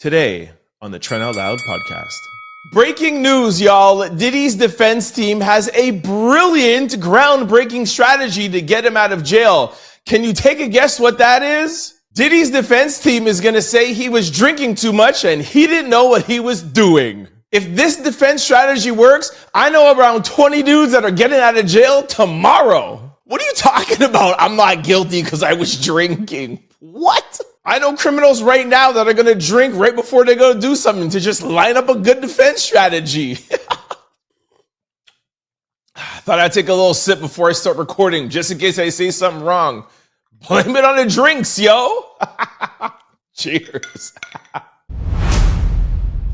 Today on the Trent Out Loud podcast. Breaking news, y'all. Diddy's defense team has a brilliant, groundbreaking strategy to get him out of jail. Can you take a guess what that is? Diddy's defense team is going to say he was drinking too much and he didn't know what he was doing. If this defense strategy works, I know around 20 dudes that are getting out of jail tomorrow. What are you talking about? I'm not guilty because I was drinking. What? I know criminals right now that are going to drink right before they go to do something to just line up a good defense strategy. Thought I'd take a little sip before I start recording, just in case I say something wrong. Blame it on the drinks, yo. Cheers.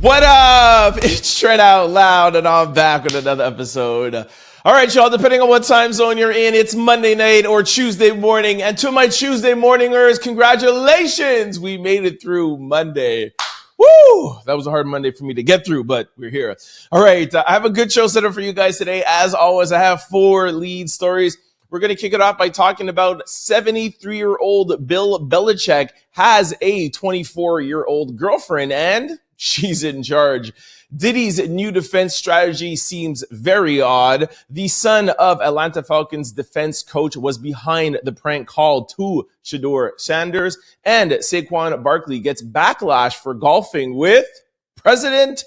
What up? It's Trent Out Loud, and I'm back with another episode. All right, y'all, depending on what time zone you're in, it's Monday night or Tuesday morning. And to my Tuesday morningers, congratulations. We made it through Monday. Woo! That was a hard Monday for me to get through, but we're here. All right, I have a good show set up for you guys today. As always, I have 4 lead stories. We're going to kick it off by talking about 73-year-old Bill Belichick has a 24-year-old girlfriend, and she's in charge. Diddy's new defense strategy seems very odd. The son of Atlanta Falcons defense coach was behind the prank call to Shedeur Sanders, and Saquan Barkley gets backlash for golfing with President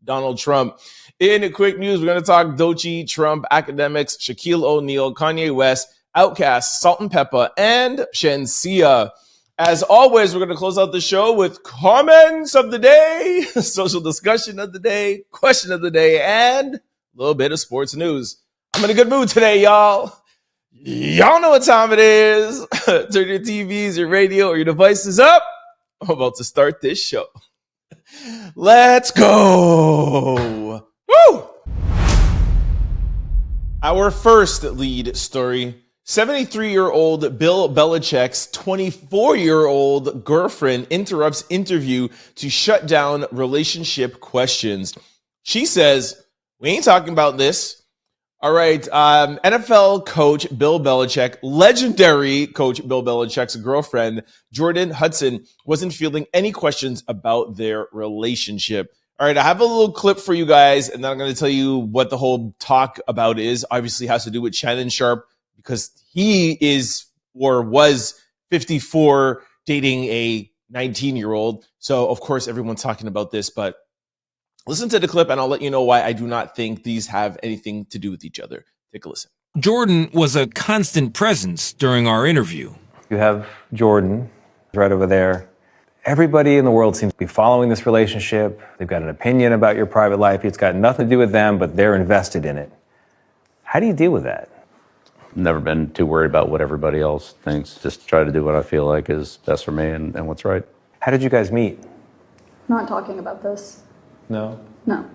Donald Trump. In quick news, we're going to talk Doechii, Trump, Akademiks, Shaquille O'Neal, Kanye West, Outkast, Salt-n-Pepa, and Shenseea. As always, we're going to close out the show with comments of the day, social discussion of the day, question of the day, and a little bit of sports news. I'm in a good mood today, y'all. Y'all know what time it is. Turn your TVs, your radio, or your devices up. I'm about to start this show. Let's go. Woo! Our first lead story. 73-year-old Bill Belichick's 24-year-old girlfriend interrupts interview to shut down relationship questions. She says, we ain't talking about this. All right, NFL coach Bill Belichick, legendary coach Bill Belichick's girlfriend, Jordan Hudson, wasn't fielding any questions about their relationship. All right, I have a little clip for you guys, and then I'm going to tell you what the whole talk about is. Obviously, it has to do with Shannon Sharpe, because he is or was 54 dating a 19-year-old. So, of course, everyone's talking about this. But listen to the clip, and I'll let you know why I do not think these have anything to do with each other. Take a listen. Jordan was a constant presence during our interview. You have Jordan right over there. Everybody in the world seems to be following this relationship. They've got an opinion about your private life. It's got nothing to do with them, but they're invested in it. How do you deal with that? Never been too worried about what everybody else thinks. Just try to do what I feel like is best for me and what's right. How did you guys meet? Not talking about this. No? No.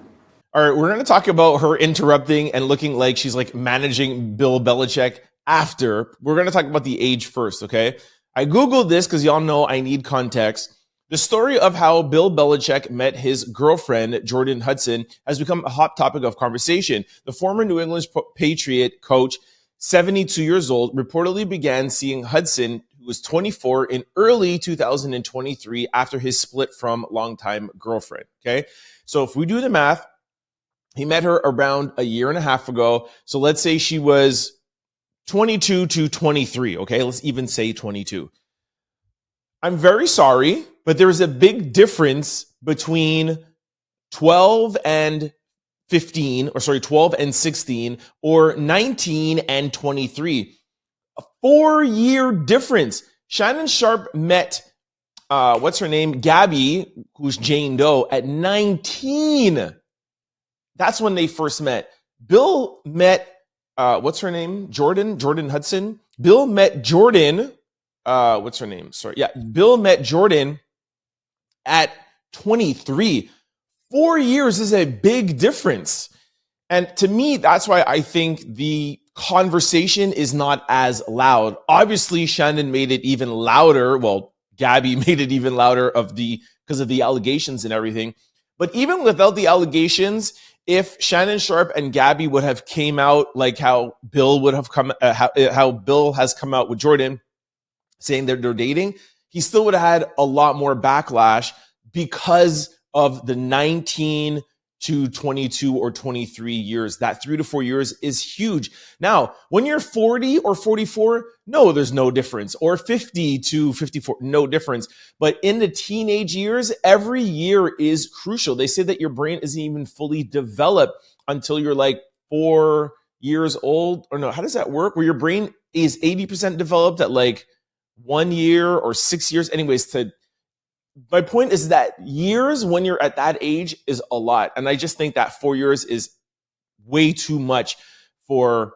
All right, we're going to talk about her interrupting and looking like she's like managing Bill Belichick after. We're going to talk about the age first, okay? I Googled this because y'all know I need context. The story of how Bill Belichick met his girlfriend, Jordan Hudson, has become a hot topic of conversation. The former New England Patriot coach, 72 years old, reportedly began seeing Hudson, who was 24, in early 2023 after his split from longtime girlfriend, okay? So if we do the math, he met her around a year and a half ago. So let's say she was 22 to 23, okay? Let's even say 22. I'm very sorry, but there is a big difference between 12 and 16, or 19 and 23. A 4-year difference. Shannon Sharpe met, what's her name? Gabby, who's Jane Doe, at 19. That's when they first met. Bill met, what's her name? Jordan Hudson. Bill met Jordan, what's her name? Bill met Jordan at 23. 4 years is a big difference. And to me, that's why I think the conversation is not as loud. Obviously, Shannon made it even louder. Well, Gabby made it even louder because of the allegations and everything. But even without the allegations, if Shannon Sharpe and Gabby would have came out like how Bill would have how Bill has come out with Jordan saying that they're dating, he still would have had a lot more backlash. because of the 19 to 22 or 23 years. That 3 to 4 years is huge. Now, when you're 40 or 44, no, there's no difference. Or 50 to 54, no difference. But in the teenage years, every year is crucial. They say that your brain isn't even fully developed until you're like 4 years old. Or no, how does that work? Where your brain is 80% developed at like 1 year or 6 years. Anyways, my point is that years when you're at that age is a lot. And I just think that 4 years is way too much for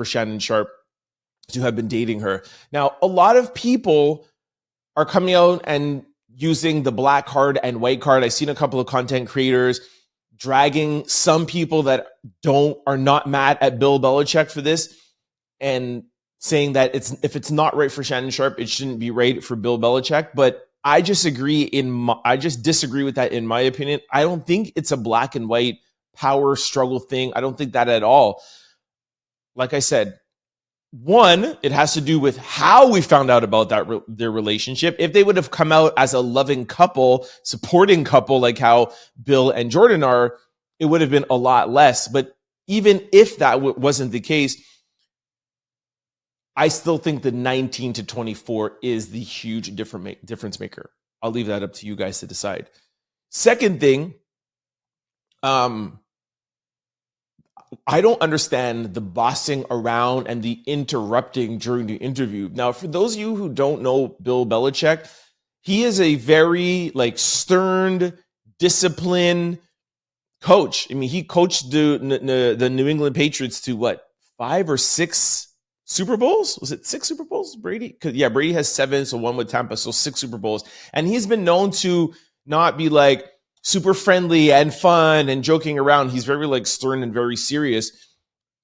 Shannon Sharpe to have been dating her. Now, a lot of people are coming out and using the black card and white card. I've seen a couple of content creators dragging some people that are not mad at Bill Belichick for this and saying that if it's not right for Shannon Sharpe, it shouldn't be right for Bill Belichick. But I just disagree with that in my opinion. I don't think it's a black and white power struggle thing. I don't think that at all. Like I said, one, it has to do with how we found out about their relationship. If they would have come out as a loving couple, supporting couple, like how Bill and Jordan are, it would have been a lot less. But even if that wasn't the case, I still think the 19 to 24 is the huge difference maker. I'll leave that up to you guys to decide. Second thing, I don't understand the bossing around and the interrupting during the interview. Now, for those of you who don't know Bill Belichick, he is a very stern, disciplined coach. I mean, he coached the New England Patriots to what, 5 or 6 Super Bowls? Was it 6 Super Bowls, Brady? Yeah, Brady has 7, so 1 with Tampa, so 6 Super Bowls. And he's been known to not be super friendly and fun and joking around. He's very stern and very serious.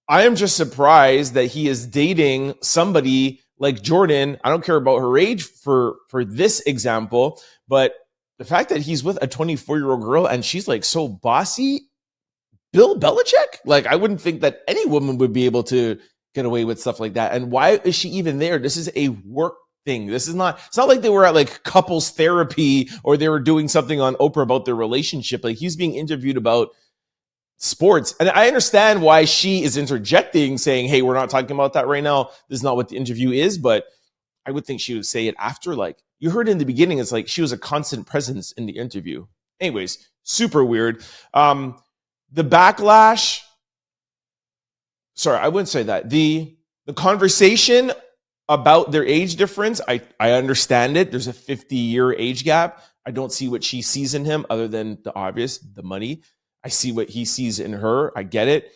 I am just surprised that he is dating somebody like Jordan. I don't care about her age for this example, but the fact that he's with a 24-year-old girl and she's so bossy, Bill Belichick? I wouldn't think that any woman would be able to get away with stuff like that. And why is she even there? This is a work thing. It's not like they were at couples therapy or they were doing something on Oprah about their relationship. He's being interviewed about sports. And I understand why she is interjecting saying, hey, we're not talking about that right now. This is not what the interview is, but I would think she would say it after. You heard in the beginning, it's she was a constant presence in the interview. Anyways, super weird. The backlash, sorry, I wouldn't say that. The conversation about their age difference, I understand it. There's a 50-year age gap. I don't see what she sees in him other than the obvious, the money. I see what he sees in her. I get it.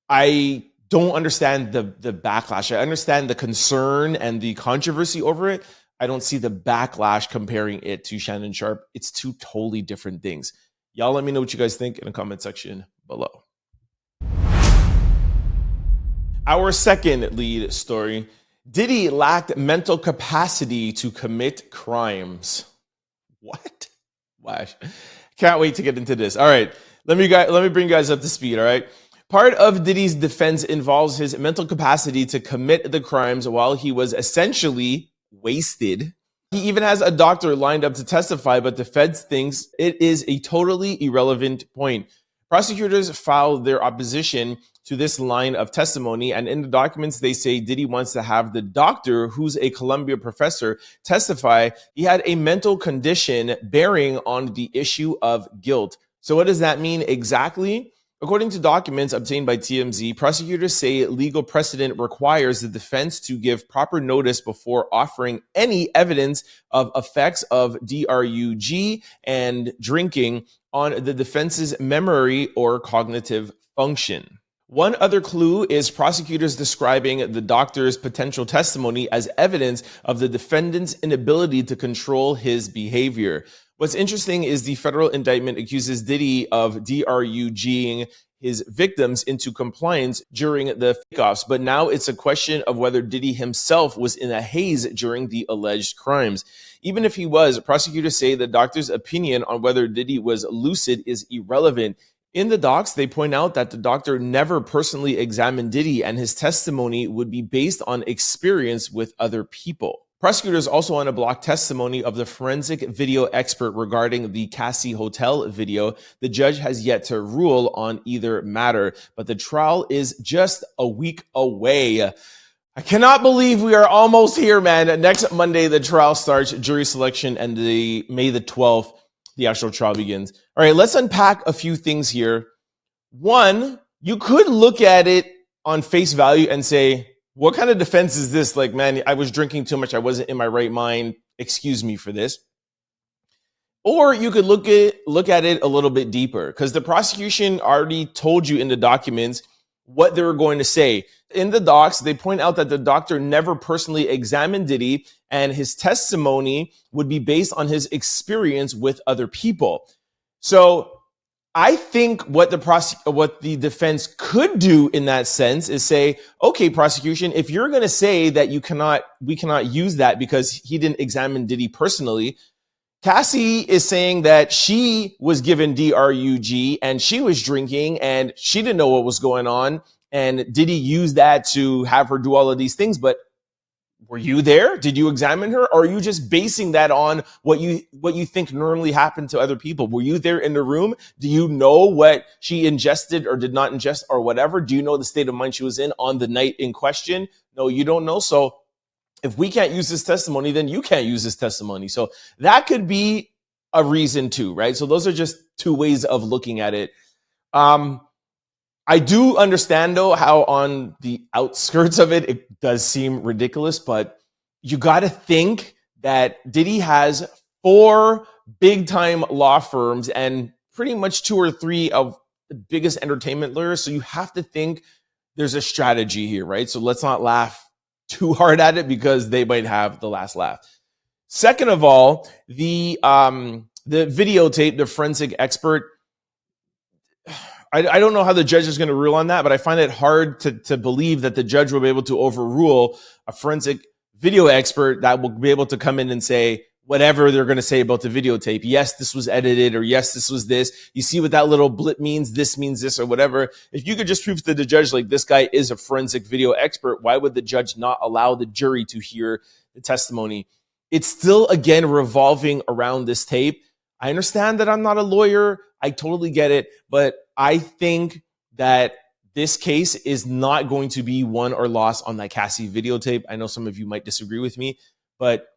I don't understand the backlash. I understand the concern and the controversy over it. I don't see the backlash comparing it to Shannon Sharpe. It's two totally different things. Y'all let me know what you guys think in the comment section below. Our second lead story, Diddy lacked mental capacity to commit crimes. What? Wow. Can't wait to get into this. All right, let me bring you guys up to speed, all right? Part of Diddy's defense involves his mental capacity to commit the crimes while he was essentially wasted. He even has a doctor lined up to testify, but the feds thinks it is a totally irrelevant point. Prosecutors filed their opposition to this line of testimony, and in the documents they say Diddy wants to have the doctor, who's a Columbia professor, testify he had a mental condition bearing on the issue of guilt. So what does that mean exactly? According to documents obtained by TMZ, prosecutors say legal precedent requires the defense to give proper notice before offering any evidence of effects of DRUG and drinking on the defense's memory or cognitive function. One other clue is prosecutors describing the doctor's potential testimony as evidence of the defendant's inability to control his behavior. What's interesting is the federal indictment accuses Diddy of DRUGing his victims into compliance during the fake-offs, but now it's a question of whether Diddy himself was in a haze during the alleged crimes. Even if he was, prosecutors say the doctor's opinion on whether Diddy was lucid is irrelevant. In the docs, they point out that the doctor never personally examined Diddy and his testimony would be based on experience with other people. Prosecutors also want to block testimony of the forensic video expert regarding the Cassie Hotel video. The judge has yet to rule on either matter, but the trial is just a week away. I cannot believe we are almost here, man. Next Monday, the trial starts, jury selection, and May the 12th, the actual trial begins. All right, let's unpack a few things here. One, you could look at it on face value and say, what kind of defense is this? Like, man, I was drinking too much. I wasn't in my right mind. Excuse me for this. Or you could look at it a little bit deeper, because the prosecution already told you in the documents what they were going to say. In the docs, they point out that the doctor never personally examined Diddy, and his testimony would be based on his experience with other people. So I think what the defense could do in that sense is say, okay, prosecution, if you're going to say that we cannot use that because he didn't examine Diddy personally, Cassie is saying that she was given DRUG and she was drinking and she didn't know what was going on. And Diddy used that to have her do all of these things. But were you there? Did you examine her? Or are you just basing that on what you think normally happened to other people? Were you there in the room? Do you know what she ingested or did not ingest or whatever? Do you know the state of mind she was in on the night in question? No, you don't know. So if we can't use this testimony, then you can't use this testimony. So that could be a reason too, right? So those are just two ways of looking at it. I do understand, though, how on the outskirts of it, it does seem ridiculous, but you got to think that Diddy has 4 big-time law firms and pretty much 2 or 3 of the biggest entertainment lawyers. So you have to think there's a strategy here, right? So let's not laugh too hard at it because they might have the last laugh. Second of all, the videotape, the forensic expert, I don't know how the judge is going to rule on that, but I find it hard to believe that the judge will be able to overrule a forensic video expert that will be able to come in and say whatever they're going to say about the videotape. Yes, this was edited, or yes, this was this. You see what that little blip means this, or whatever. If you could just prove to the judge, like, this guy is a forensic video expert, why would the judge not allow the jury to hear the testimony? It's still, again, revolving around this tape. I understand that I'm not a lawyer. I totally get it. But I think that this case is not going to be won or lost on that Cassie videotape. I know some of you might disagree with me, but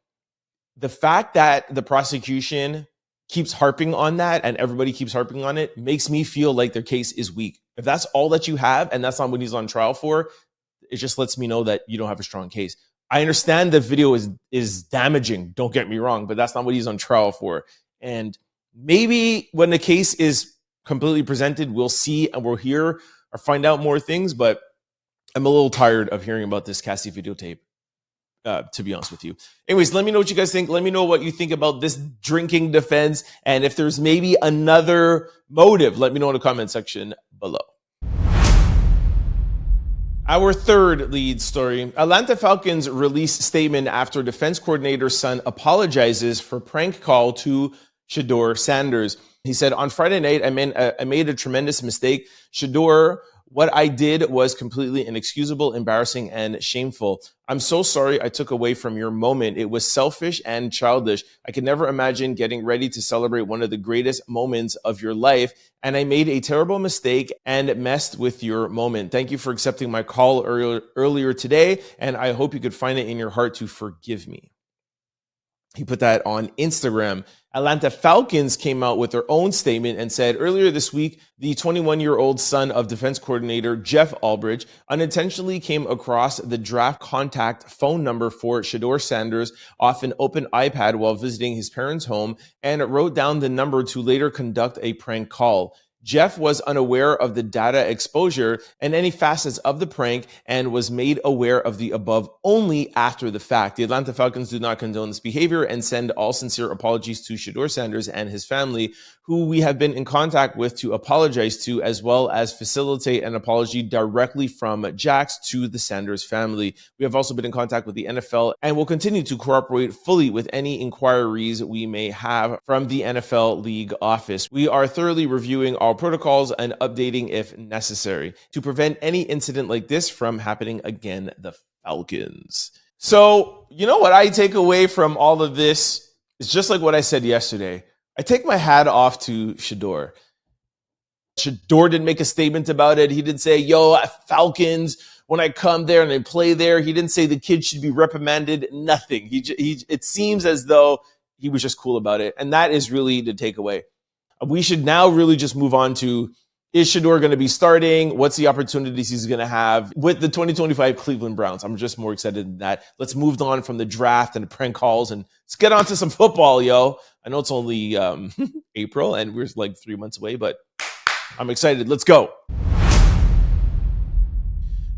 the fact that the prosecution keeps harping on that and everybody keeps harping on it makes me feel like their case is weak. If that's all that you have and that's not what he's on trial for, it just lets me know that you don't have a strong case. I understand the video is damaging, don't get me wrong, but that's not what he's on trial for. And maybe when the case is completely presented, we'll see and we'll hear or find out more things, but I'm a little tired of hearing about this Cassie videotape, to be honest with you. Anyways, let me know what you guys think. Let me know what you think about this drinking defense, and if there's maybe another motive, let me know in the comment section below. Our third lead story, Atlanta Falcons release statement after defense coordinator's son apologizes for prank call to Shedeur Sanders. He said, on Friday night, I made a tremendous mistake. Shedeur, what I did was completely inexcusable, embarrassing, and shameful. I'm so sorry I took away from your moment. It was selfish and childish. I could never imagine getting ready to celebrate one of the greatest moments of your life, and I made a terrible mistake and messed with your moment. Thank you for accepting my call earlier today, and I hope you could find it in your heart to forgive me. He put that on Instagram. Atlanta Falcons came out with their own statement and said earlier this week, the 21-year-old son of defense coordinator Jeff Albridge unintentionally came across the draft contact phone number for Shedeur Sanders off an open iPad while visiting his parents' home and wrote down the number to later conduct a prank call. Jeff was unaware of the data exposure and any facets of the prank and was made aware of the above only after the fact. The Atlanta Falcons do not condone this behavior and send all sincere apologies to Shedeur Sanders and his family, who we have been in contact with to apologize to, as well as facilitate an apology directly from Jax to the Sanders family. We have also been in contact with the NFL and will continue to cooperate fully with any inquiries we may have from the NFL League office. We are thoroughly reviewing all protocols and updating if necessary to prevent any incident like this from happening again. The Falcons. So, you know what I take away from all of this is just like what I said yesterday. I take my hat off to Shedeur. Shedeur didn't make a statement about it. He didn't say, yo, Falcons, when I come there and I play there. He didn't say the kids should be reprimanded. Nothing. It seems as though he was just cool about it. And that is really the takeaway. We should now really just move on to, is Shedeur going to be starting? What's the opportunities he's going to have with the 2025 Cleveland Browns? I'm just more excited than that. Let's move on from the draft and the prank calls and let's get on to some football, yo. I know it's only April and we're like 3 months away, but I'm excited. Let's go.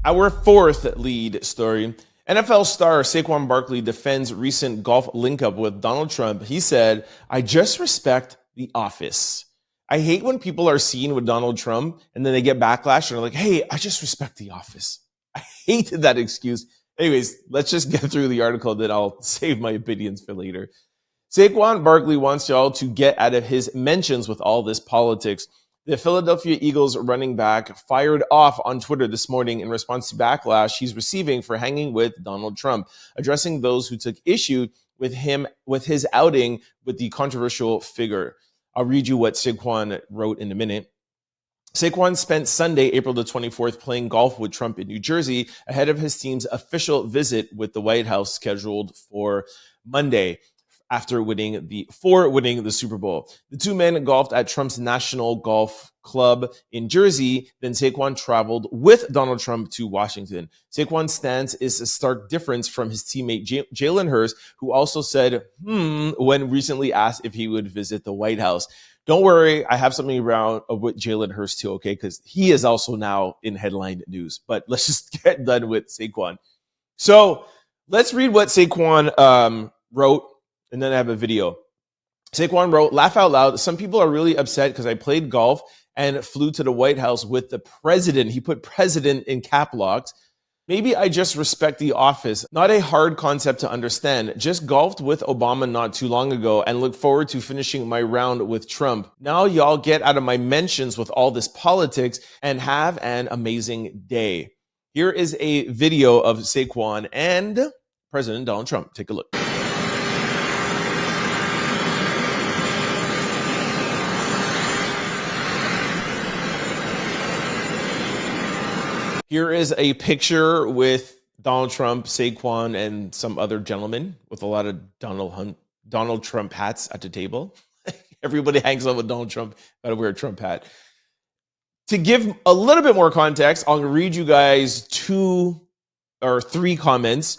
Our fourth lead story. NFL star Saquan Barkley defends recent golf link-up with Donald Trump. He said, I just respect the office. I hate when people are seen with Donald Trump and then they get backlash and are like, hey, I just respect the office. I hated that excuse. Anyways, let's just get through the article, then I'll save my opinions for later. Saquan Barkley wants y'all to get out of his mentions with all this politics. The Philadelphia Eagles running back fired off on Twitter this morning in response to backlash he's receiving for hanging with Donald Trump, addressing those who took issue with his outing with the controversial figure. I'll read you what Saquan wrote in a minute. Saquan spent Sunday, April the 24th, playing golf with Trump in New Jersey ahead of his team's official visit with the White House scheduled for Monday. After winning the Super Bowl. The two men golfed at Trump's National Golf Club in Jersey. Then Saquon traveled with Donald Trump to Washington. Saquon's stance is a stark difference from his teammate Jalen Hurts, who also said, when recently asked if he would visit the White House. Don't worry, I have something around with Jalen Hurts too, okay? Because he is also now in headline news. But let's just get done with Saquon. So let's read what Saquon wrote. And then I have a video. Saquon wrote, laugh out loud. Some people are really upset because I played golf and flew to the White House with the president. He put president in cap locks. Maybe I just respect the office. Not a hard concept to understand. Just golfed with Obama not too long ago and look forward to finishing my round with Trump. Now y'all get out of my mentions with all this politics and have an amazing day. Here is a video of Saquon and President Donald Trump. Take a look. Here is a picture with Donald Trump, Saquon, and some other gentlemen with a lot of Donald Trump hats at the table. Everybody hangs out with Donald Trump. Gotta wear a Trump hat. To give a little bit more context, I'll read you guys 2 or 3 comments.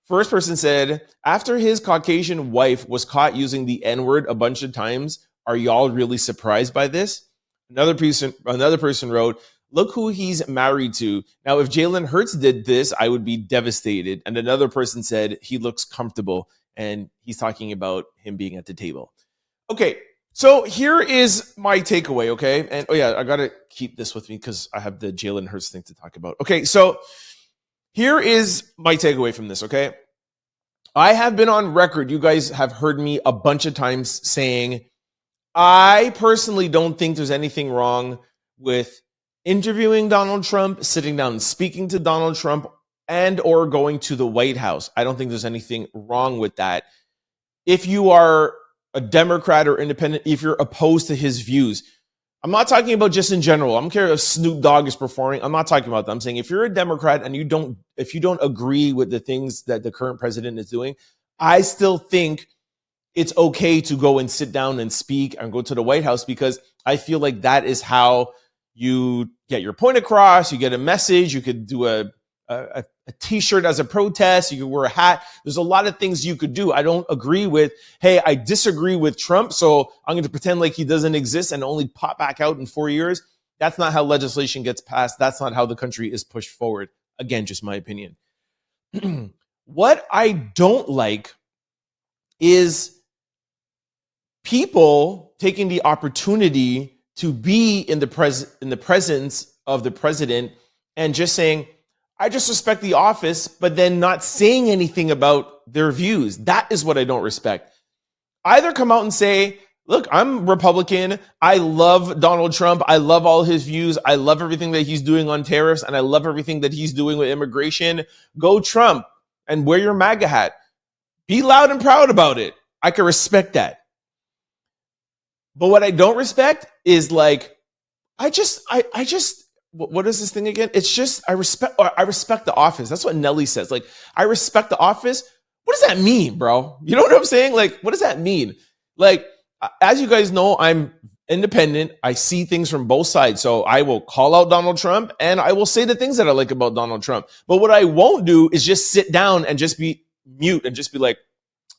First person said, after his Caucasian wife was caught using the N-word a bunch of times, are y'all really surprised by this? Another person wrote, look who he's married to. Now, if Jalen Hurts did this, I would be devastated. And another person said he looks comfortable, and he's talking about him being at the table. Okay, so here is my takeaway, okay? And oh yeah, I got to keep this with me because I have the Jalen Hurts thing to talk about. Okay, so here is my takeaway from this, okay? I have been on record. You guys have heard me a bunch of times saying, I personally don't think there's anything wrong with interviewing Donald Trump, sitting down and speaking to Donald Trump, and or going to the White House. I don't think there's anything wrong with that. If you are a Democrat or independent, if you're opposed to his views, I'm not talking about just in general. I don't care if Snoop Dogg is performing. I'm not talking about that. I'm saying if you're a Democrat and if you don't agree with the things that the current president is doing, I still think it's okay to go and sit down and speak and go to the White House, because I feel like that is how you get your point across, you get a message, you could do a t-shirt as a protest, you could wear a hat. There's a lot of things you could do. I don't agree with, hey, I disagree with Trump, so I'm going to pretend like he doesn't exist and only pop back out in 4 years. That's not how legislation gets passed. That's not how the country is pushed forward. Again, just my opinion. What I don't like is people taking the opportunity to be in the presence of the president and just saying, I just respect the office, but then not saying anything about their views. That is what I don't respect. Either come out and say, look, I'm Republican. I love Donald Trump. I love all his views. I love everything that he's doing on tariffs, and I love everything that he's doing with immigration. Go Trump. and wear your MAGA hat. Be loud and proud about it. I can respect that. But what I don't respect is like, I just, what is this thing again? It's just, I respect the office. That's what Nelly says. Like, I respect the office. What does that mean, bro? You know what I'm saying? Like, what does that mean? Like, as you guys know, I'm independent. I see things from both sides. So I will call out Donald Trump and I will say the things that I like about Donald Trump. But what I won't do is just sit down and just be mute and just be like,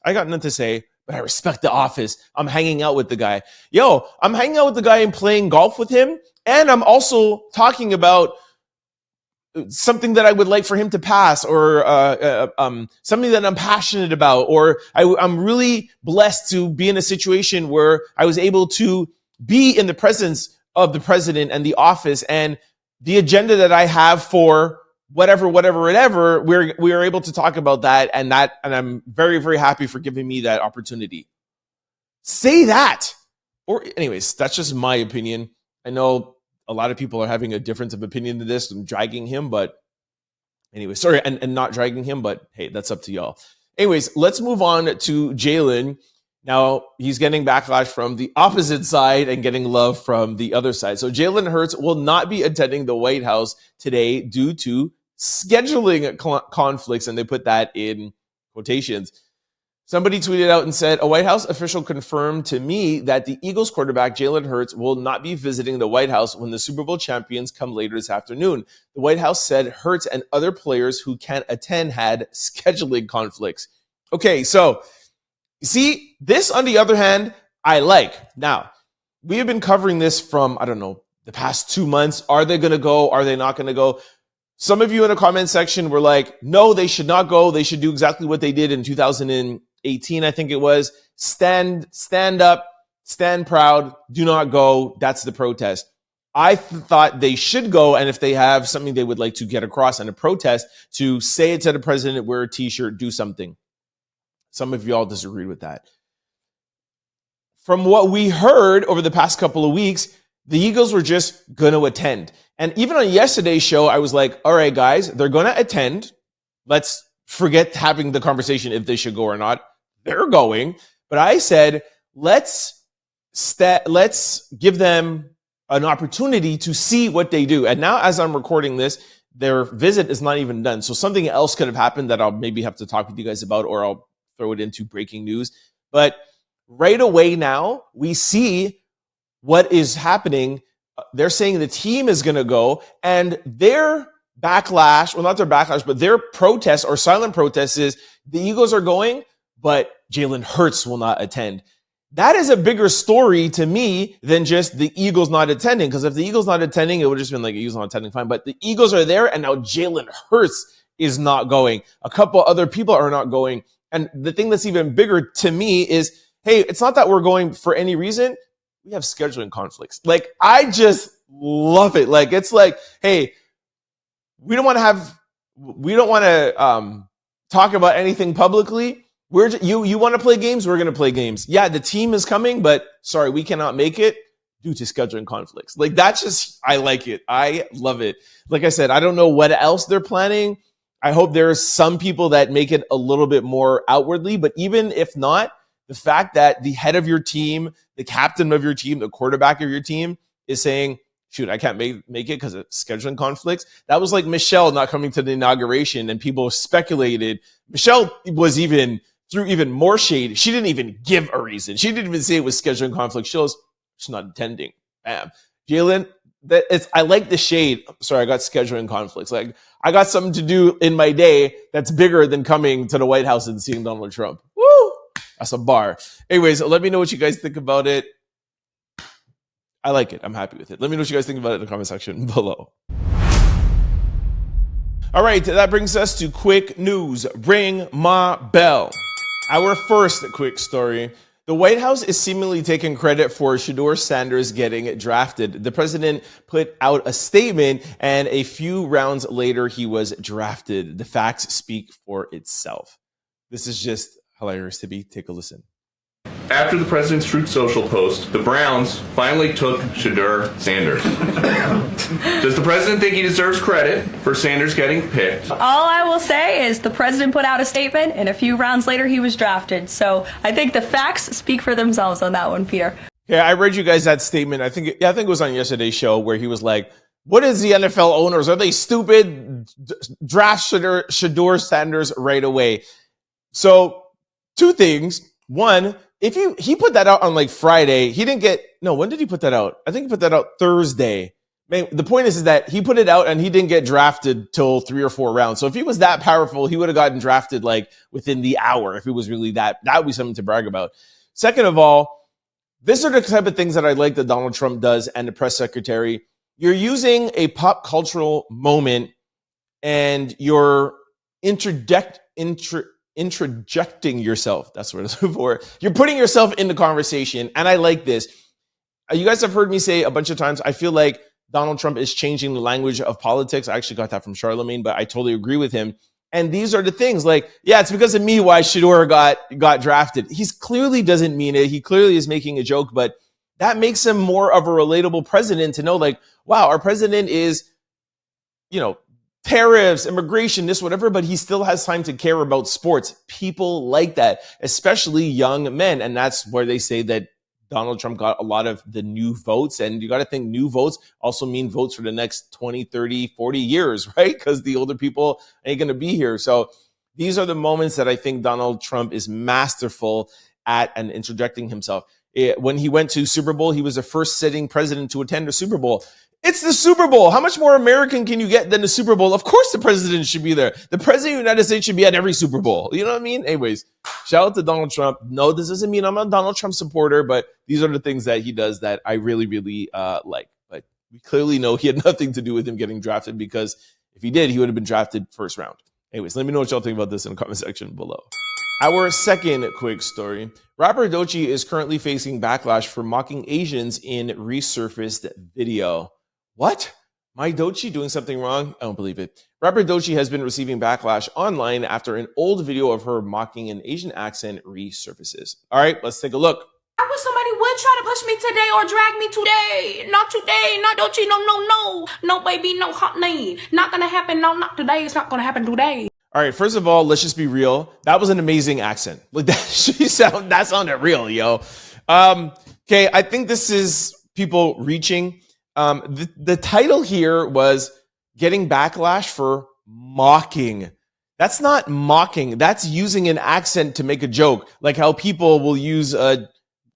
I got nothing to say, but I respect the office. I'm hanging out with the guy. Yo, I'm hanging out with the guy and playing golf with him. And I'm also talking about something that I would like for him to pass, or something that I'm passionate about, or I'm really blessed to be in a situation where I was able to be in the presence of the president and the office, and the agenda that I have for whatever, we are able to talk about that, and I'm very, very happy for giving me that opportunity. Say that. Or anyways, that's just my opinion. I know a lot of people are having a difference of opinion to this and dragging him, but anyway, sorry, and not dragging him, but hey, that's up to y'all. Anyways, let's move on to Jalen. Now, he's getting backlash from the opposite side and getting love from the other side. So Jalen Hurts will not be attending the White House today due to scheduling conflicts, and they put that in quotations. Somebody tweeted out and said, a White House official confirmed to me that the Eagles quarterback Jalen Hurts will not be visiting the White House when the Super Bowl champions come later this afternoon. The White House said Hurts and other players who can't attend had scheduling conflicts. Okay, so you see, this on the other hand, I like. Now, we have been covering this from, I don't know, the past 2 months. Are they going to go? Are they not going to go? Some of you in the comment section were like, no, they should not go. They should do exactly what they did in 2018, I think it was. Stand up, stand proud, do not go. That's the protest. I thought they should go, and if they have something they would like to get across in a protest, to say it to the president, wear a t-shirt, do something. Some of y'all disagreed with that. From what we heard over the past couple of weeks, the Eagles were just going to attend. And even on yesterday's show, I was like, all right, guys, they're going to attend. Let's forget having the conversation if they should go or not. They're going. But I said, let's give them an opportunity to see what they do. And now, as I'm recording this, their visit is not even done. So something else could have happened that I'll maybe have to talk with you guys about, or I'll throw it into breaking news. But right away now, we see what is happening. They're saying the team is going to go, and their backlash, well, not their backlash, but their protest or silent protest is the Eagles are going, but Jalen Hurts will not attend. That is a bigger story to me than just the Eagles not attending. Because if the Eagles not attending, it would have just been like, Eagles not attending, fine. But the Eagles are there, and now Jalen Hurts is not going. A couple other people are not going. And the thing that's even bigger to me is, hey, it's not that we're going for any reason. We have scheduling conflicts. Like, I just love it. Like, it's like, hey, we don't want to talk about anything publicly. You want to play games? We're going to play games. Yeah, the team is coming, but sorry, we cannot make it due to scheduling conflicts. Like, that's just, I like it. I love it. Like I said, I don't know what else they're planning. I hope there's some people that make it a little bit more outwardly, but even if not, the fact that the head of your team, the captain of your team, the quarterback of your team is saying, shoot, I can't make it because of scheduling conflicts. That was like Michelle not coming to the inauguration, and people speculated. Michelle was threw even more shade. She didn't even give a reason. She didn't even say it was scheduling conflict. She's not attending. Bam. Jalen, I like the shade. Sorry, I got scheduling conflicts. Like, I got something to do in my day that's bigger than coming to the White House and seeing Donald Trump. Woo! That's a bar. Anyways, let me know what you guys think about it. I like it. I'm happy with it. Let me know what you guys think about it in the comment section below. All right, that brings us to quick news. Ring my bell. Our first quick story. The White House is seemingly taking credit for Shedeur Sanders getting drafted. The president put out a statement, and a few rounds later, he was drafted. The facts speak for itself. This is just hilarious to me. Take a listen. After the president's Truth Social post, the Browns finally took Shedeur Sanders. Does the president think he deserves credit for Sanders getting picked? All I will say is the president put out a statement, and a few rounds later he was drafted. So I think the facts speak for themselves on that one, Peter. Yeah, I read you guys that statement. I think it was on yesterday's show where he was like, "What is the NFL owners? Are they stupid? Draft Shedeur Sanders right away." So, two things. One, if he put that out on like Friday, he didn't get when did he put that out? I think he put that out Thursday. Man, the point is that he put it out and he didn't get drafted till 3 or 4 rounds. So if he was that powerful, he would have gotten drafted like within the hour. If it was really that would be something to brag about. Second of all, these are the type of things that I like that Donald Trump does and the press secretary. You're using a pop cultural moment and you're interjecting yourself. That's what it's for. You're putting yourself in the conversation. And I like this. You guys have heard me say a bunch of times, I feel like Donald Trump is changing the language of politics. I actually got that from Charlemagne, but I totally agree with him. And these are the things like, yeah, it's because of me why Shedeur got drafted. He clearly doesn't mean it. He clearly is making a joke, but that makes him more of a relatable president to know like, wow, our president is, tariffs, immigration, this, whatever, but he still has time to care about sports. People like that, especially young men. And that's where they say that Donald Trump got a lot of the new votes. And you got to think new votes also mean votes for the next 20, 30, 40 years, right? Because the older people ain't going to be here. So these are the moments that I think Donald Trump is masterful at and interjecting himself. When he went to Super Bowl, he was the first sitting president to attend a Super Bowl. It's the Super Bowl. How much more American can you get than the Super Bowl? Of course the president should be there. The president of the United States should be at every Super Bowl. You know what I mean? Anyways, shout out to Donald Trump. No, this doesn't mean I'm a Donald Trump supporter, but these are the things that he does that I really, really like. But we clearly know he had nothing to do with him getting drafted because if he did, he would have been drafted first round. Anyways, let me know what y'all think about this in the comment section below. Our second quick story. Rapper Doechii is currently facing backlash for mocking Asians in resurfaced video. What? My Doechii doing something wrong? I don't believe it. Rapper Doechii has been receiving backlash online after an old video of her mocking an Asian accent resurfaces. All right, let's take a look. I wish somebody would try to push me today or drag me today. Not today, not Doechii, no. No, baby, no honey. Not gonna happen, no, not today. It's not gonna happen today. All right, first of all, let's just be real. That was an amazing accent. Like that sounded real, yo. Okay, I think this is people reaching. The title here was getting backlash for mocking. That's not mocking. That's using an accent to make a joke. Like how people will use a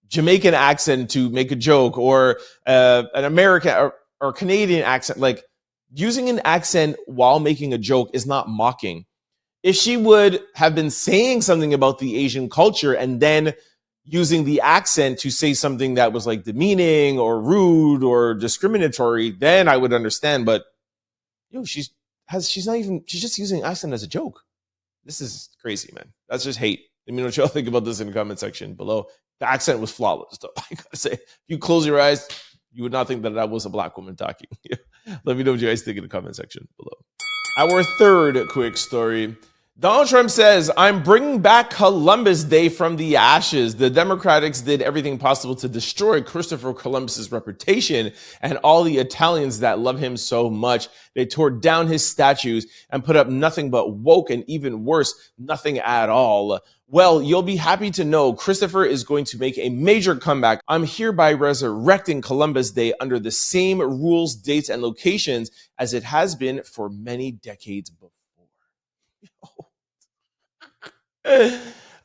Jamaican accent to make a joke or an American or Canadian accent. Like using an accent while making a joke is not mocking. If she would have been saying something about the Asian culture and then using the accent to say something that was like demeaning or rude or discriminatory, then I would understand. But she's just using accent as a joke. This is crazy, man. That's just hate. Let me know what y'all think about this in the comment section below. The accent was flawless, though. I gotta say, if you close your eyes, you would not think that was a black woman talking. Let me know what you guys think in the comment section below. Our third quick story. Donald Trump says, I'm bringing back Columbus Day from the ashes. The Democrats did everything possible to destroy Christopher Columbus's reputation and all the Italians that love him so much. They tore down his statues and put up nothing but woke and even worse, nothing at all. Well, you'll be happy to know Christopher is going to make a major comeback. I'm hereby resurrecting Columbus Day under the same rules, dates, and locations as it has been for many decades before.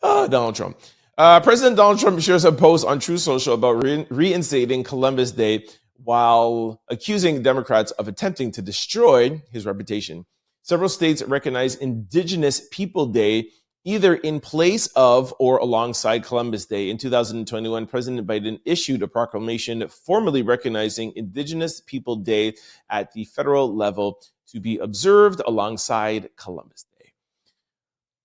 Donald Trump. President Donald Trump shares a post on Truth Social about reinstating Columbus Day while accusing Democrats of attempting to destroy his reputation. Several states recognize Indigenous People Day either in place of or alongside Columbus Day. In 2021, President Biden issued a proclamation formally recognizing Indigenous People Day at the federal level to be observed alongside Columbus Day.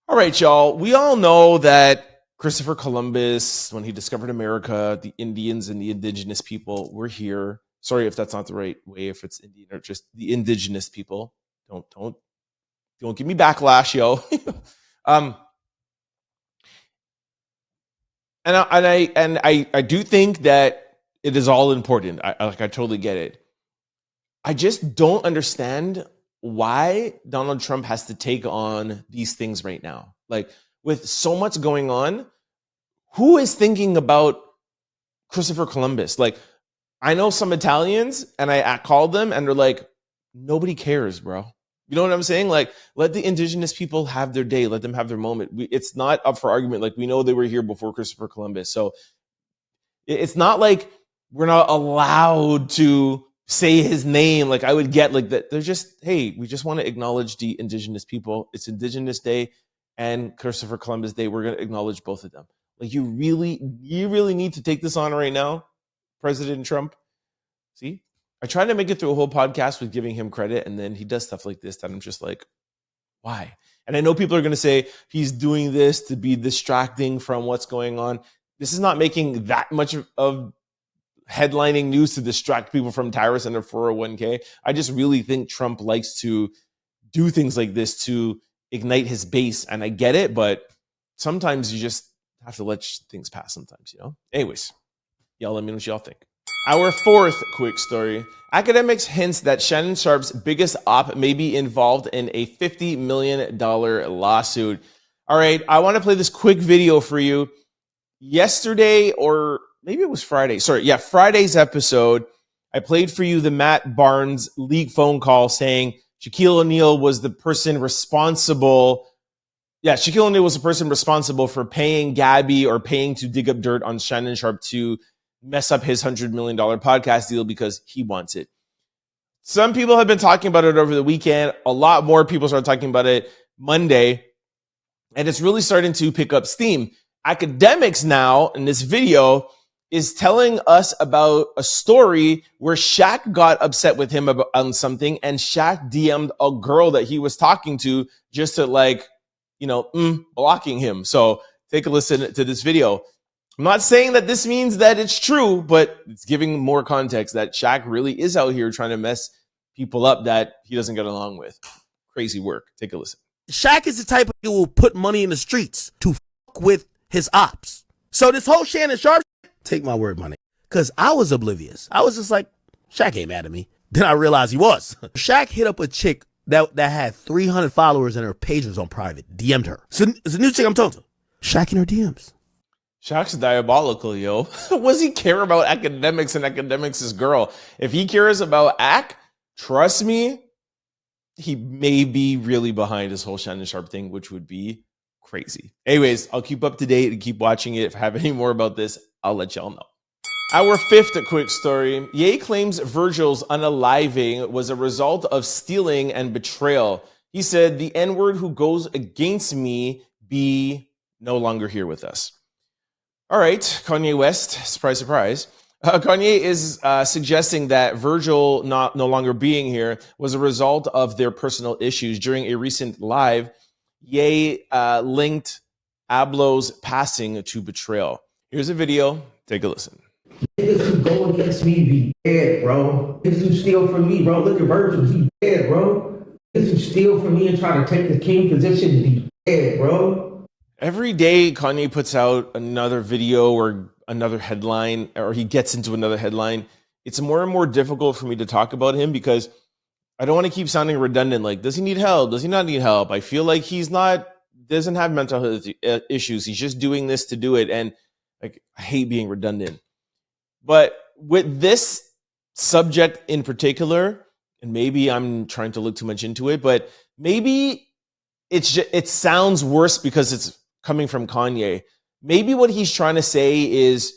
All right, y'all. We all know that Christopher Columbus, when he discovered America, the Indians and the indigenous people were here. Sorry if that's not the right way, if it's Indian or just the indigenous people. Don't give me backlash, yo. I do think that it is all important. I totally get it. I just don't understand why Donald Trump has to take on these things right now. Like, with so much going on, who is thinking about Christopher Columbus? Like, I know some Italians, and I called them, and they're like, nobody cares, bro. You know what I'm saying? Like, let the indigenous people have their day. Let them have their moment. It's not up for argument. Like, we know they were here before Christopher Columbus. So it's not like we're not allowed to say his name. Like, I would get like that. They're just, hey, we just want to acknowledge the indigenous people. It's Indigenous Day and Christopher Columbus Day. We're going to acknowledge both of them. Like, you really need to take this on right now, President Trump. See, I tried to make it through a whole podcast with giving him credit, and then he does stuff like this that I'm just like, why? And I know people are going to say he's doing this to be distracting from what's going on. This is not making that much of headlining news to distract people from tariffs and their 401k. I just really think Trump likes to do things like this to ignite his base, and I get it, but sometimes you just have to let things pass sometimes, you know? Anyways, y'all let me know what y'all think. Our fourth quick story. Akademiks hints that Shannon Sharpe's biggest op may be involved in a $50 million lawsuit. All right, I want to play this quick video for you. Yesterday, or maybe it was Friday. Friday's episode, I played for you the Matt Barnes leak phone call saying Shaquille O'Neal was the person responsible. Yeah, Shaquille O'Neal was the person responsible for paying Gabby or paying to dig up dirt on Shannon Sharpe to mess up his $100 million podcast deal because he wants it. Some people have been talking about it over the weekend. A lot more people started talking about it Monday, and it's really starting to pick up steam. Akademiks now, in this video, is telling us about a story where Shaq got upset with him on something, and Shaq DM'd a girl that he was talking to just to blocking him. So take a listen to this video. I'm not saying that this means that it's true, but it's giving more context that Shaq really is out here trying to mess people up that he doesn't get along with. Crazy work. Take a listen. Shaq is the type of who will put money in the streets to fuck with his ops. So this whole Shannon Sharpe, take my word, money, because I was oblivious. I was just like, Shaq ain't mad at me. Then I realized he was. Shaq hit up a chick that had 300 followers and her page was on private. DM'd her. So it's a new chick I'm talking to. Shaq in her DMs. Shaq's diabolical, yo. What does he care about Akademiks and Akademiks' girl? If he cares about Ak, trust me, he may be really behind this whole Shannon Sharpe thing, which would be crazy. Anyways, I'll keep up to date and keep watching it. If I have any more about this, I'll let y'all know. Our fifth quick story. Ye claims Virgil's unaliving was a result of stealing and betrayal. He said, the N-word who goes against me be no longer here with us. All right, Kanye West, surprise, surprise. Kanye is suggesting that Virgil no longer being here was a result of their personal issues. During a recent live, Ye linked Abloh's passing to betrayal. Here's a video. Take a listen. Niggas who go against me be dead, bro. Niggas who steal from me, bro. Look at Virgil, he dead, bro. Niggas who steal from me and try to take the king position be dead, bro. Every day, Kanye puts out another video or another headline, or he gets into another headline. It's more and more difficult for me to talk about him because I don't want to keep sounding redundant. Like, does he need help? Does he not need help? I feel like doesn't have mental health issues. He's just doing this to do it. And like, I hate being redundant. But with this subject in particular, and maybe I'm trying to look too much into it, but maybe it sounds worse because it's coming from Kanye. Maybe what he's trying to say is,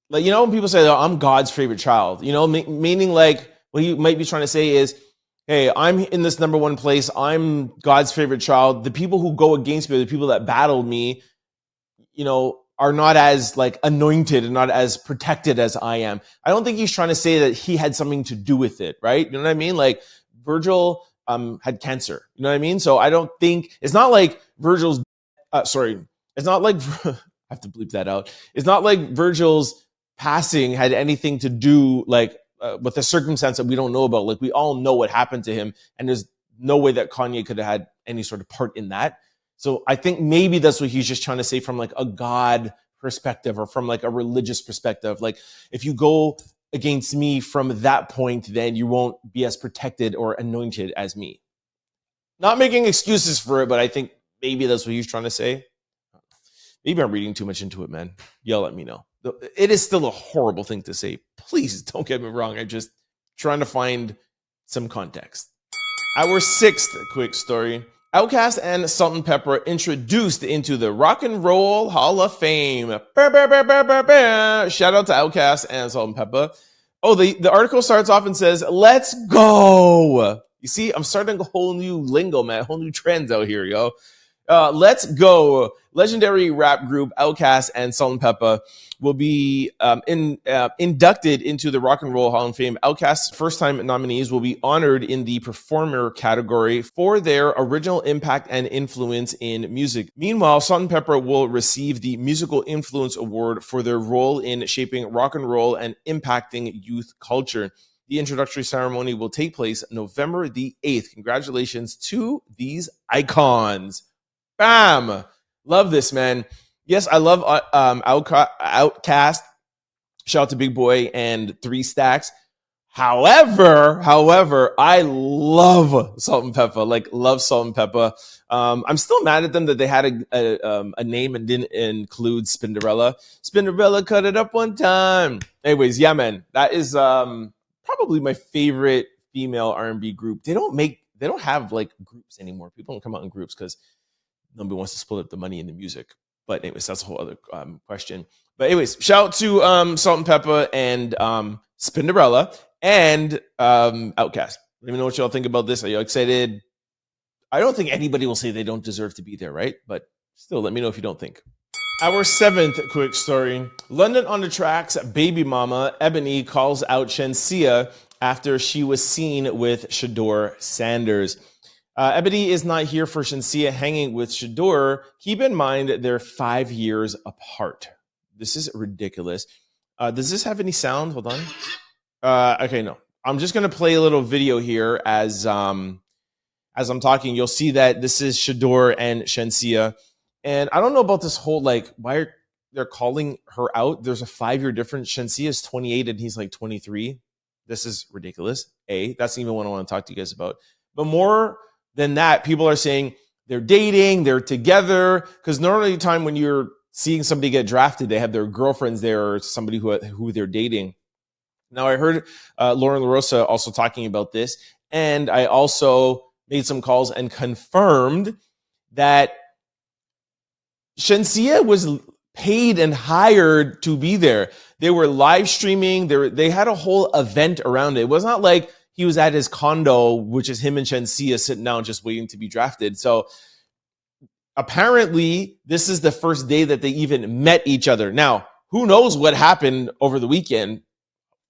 like, you know, when people say, oh, I'm God's favorite child, you know, meaning like what he might be trying to say is, hey, I'm in this number one place. I'm God's favorite child. The people who go against me, the people that battled me, you know, are not as like anointed and not as protected as I am. I don't think he's trying to say that he had something to do with it, right? You know what I mean? Like Virgil had cancer, you know what I mean? So I don't think, it's not like Virgil's, it's not like, I have to bleep that out. It's not like Virgil's passing had anything to do like with the circumstance that we don't know about. Like we all know what happened to him, and there's no way that Kanye could have had any sort of part in that. So I think maybe that's what he's just trying to say from like a God perspective or from like a religious perspective. Like if you go against me from that point, then you won't be as protected or anointed as me. Not making excuses for it, but I think maybe that's what he's trying to say. Maybe I'm reading too much into it, man. Y'all let me know. It is still a horrible thing to say. Please don't get me wrong. I'm just trying to find some context. Our sixth quick story. Outkast and Salt-n-Pepa introduced into the Rock and Roll Hall of Fame. Shout out to Outkast and Salt-n-Pepa. Oh, the article starts off and says, "Let's go." You see, I'm starting a whole new lingo, man. Whole new trends out here, yo. Let's go. Legendary rap group Outkast and Salt-n-Pepa will be inducted into the Rock and Roll Hall of Fame. Outkast's first-time nominees will be honored in the performer category for their original impact and influence in music. Meanwhile, Salt-n-Pepa will receive the Musical Influence Award for their role in shaping rock and roll and impacting youth culture. The introductory ceremony will take place November the 8th. Congratulations to these icons. Bam! Love this, man. Yes, I love Outkast. Shout out to Big Boy and 3 Stacks. However, I love Salt-n-Pepa. Like, love Salt-n-Pepa. I'm still mad at them that they had a name and didn't include Spinderella. Spinderella cut it up one time. Anyways, yeah, man. That is probably my favorite female R&B group. They don't have like groups anymore. People don't come out in groups because nobody wants to split up the money in the music. But anyways, that's a whole other question. But anyways, shout out to Salt-n-Pepa and Spinderella and Outkast. Let me know what y'all think about this. Are you excited? I don't think anybody will say they don't deserve to be there, right? But still, let me know if you don't think. Our seventh quick story. London on the Track's baby mama, Ebony, calls out Shenseea after she was seen with Shedeur Sanders. Ebony is not here for Shenseea hanging with Shedeur. Keep in mind they're 5 years apart. This is ridiculous. Does this have any sound? Hold on. Okay, no. I'm just going to play a little video here as I'm talking. You'll see that this is Shedeur and Shenseea. And I don't know about this whole, like, why they're calling her out. There's a 5-year difference. Shenseea is 28 and he's like 23. This is ridiculous. That's even what I want to talk to you guys about. But more than that, people are saying they're dating, they're together. Because normally, time when you're seeing somebody get drafted, they have their girlfriends there or somebody who they're dating. Now, I heard Lauren LaRosa also talking about this, and I also made some calls and confirmed that Shenseea was paid and hired to be there. They were live streaming. They had a whole event around it. It was not like he was at his condo, which is him and Shenseea sitting down just waiting to be drafted. So apparently, this is the first day that they even met each other. Now, who knows what happened over the weekend?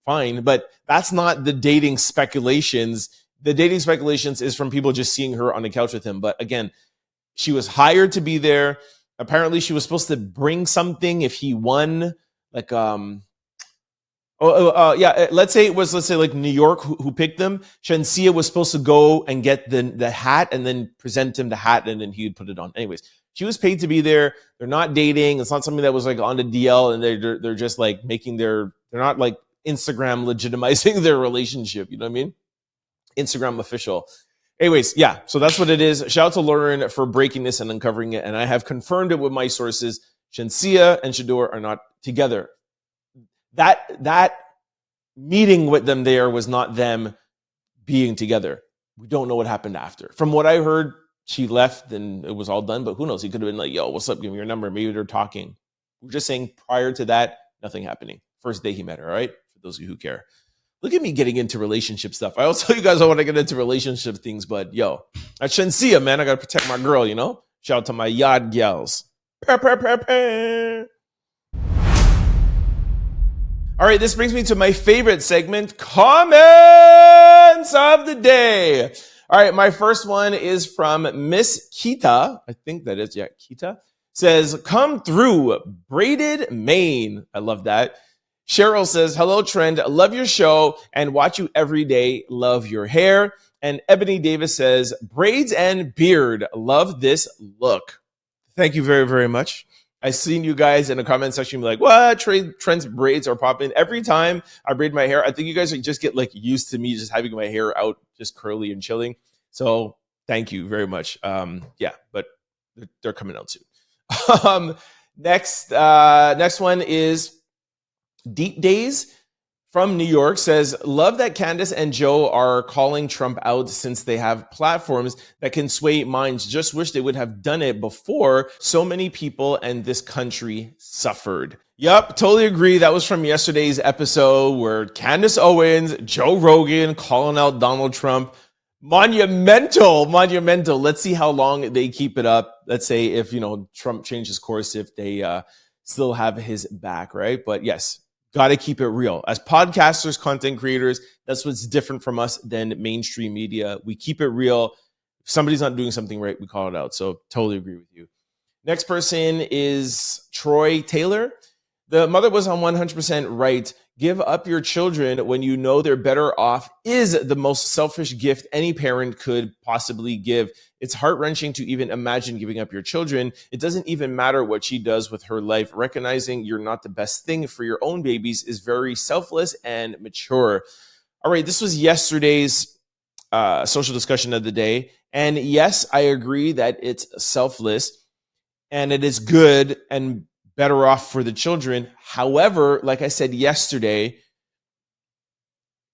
Fine, but that's not the dating speculations. The dating speculations is from people just seeing her on the couch with him. But again, she was hired to be there. Apparently, she was supposed to bring something if he won, like let's say like New York who picked them. Shenseea was supposed to go and get the hat and then present him the hat and then he would put it on. Anyways, she was paid to be there. They're not dating. It's not something that was like on the DL and they're just like they're not like Instagram legitimizing their relationship. You know what I mean? Instagram official. Anyways, yeah, so that's what it is. Shout out to Lauren for breaking this and uncovering it. And I have confirmed it with my sources. Shenseea and Shedeur are not together. That meeting with them there was not them being together. We don't know what happened after. From what I heard, she left and it was all done. But who knows? He could have been like, yo, what's up? Give me your number. Maybe they're talking. We're just saying prior to that, nothing happening. First day he met her, all right? For those of you who care. Look at me getting into relationship stuff. I always tell you guys I want to get into relationship things, but yo, at Shenseea, man, I got to protect my girl, you know? Shout out to my yard gals. All right, this brings me to my favorite segment, comments of the day. All right, my first one is from Miss Kita. I think that is, Kita. Says, come through, braided mane. I love that. Cheryl says, hello, Trent. Love your show and watch you every day. Love your hair. And Ebony Davis says, braids and beard. Love this look. Thank you very, very much. I seen you guys in the comment section be like, what? Trent's braids are popping. Every time I braid my hair, I think you guys just get like used to me just having my hair out just curly and chilling. So thank you very much. Yeah, but they're coming out soon. Next one is Deep Days from New York says, love that Candace and Joe are calling Trump out since they have platforms that can sway minds. Just wish they would have done it before so many people and this country suffered. Yep, totally agree. That was from yesterday's episode where Candace Owens, Joe Rogan calling out Donald Trump. Monumental. Let's see how long they keep it up. Let's say if, Trump changes course, if they still have his back, right? But yes, got to keep it real. As podcasters, content creators, that's what's different from us than mainstream media. We keep it real. If somebody's not doing something right, we call it out. So totally agree with you. Next person is Troy Taylor. The mother was on 100% right. Give up your children when you know they're better off is the most selfish gift any parent could possibly give. It's heart-wrenching to even imagine giving up your children. It doesn't even matter what she does with her life. Recognizing you're not the best thing for your own babies is very selfless and mature. All right, this was yesterday's social discussion of the day. And yes, I agree that it's selfless and it is good and better off for the children. However, like I said yesterday,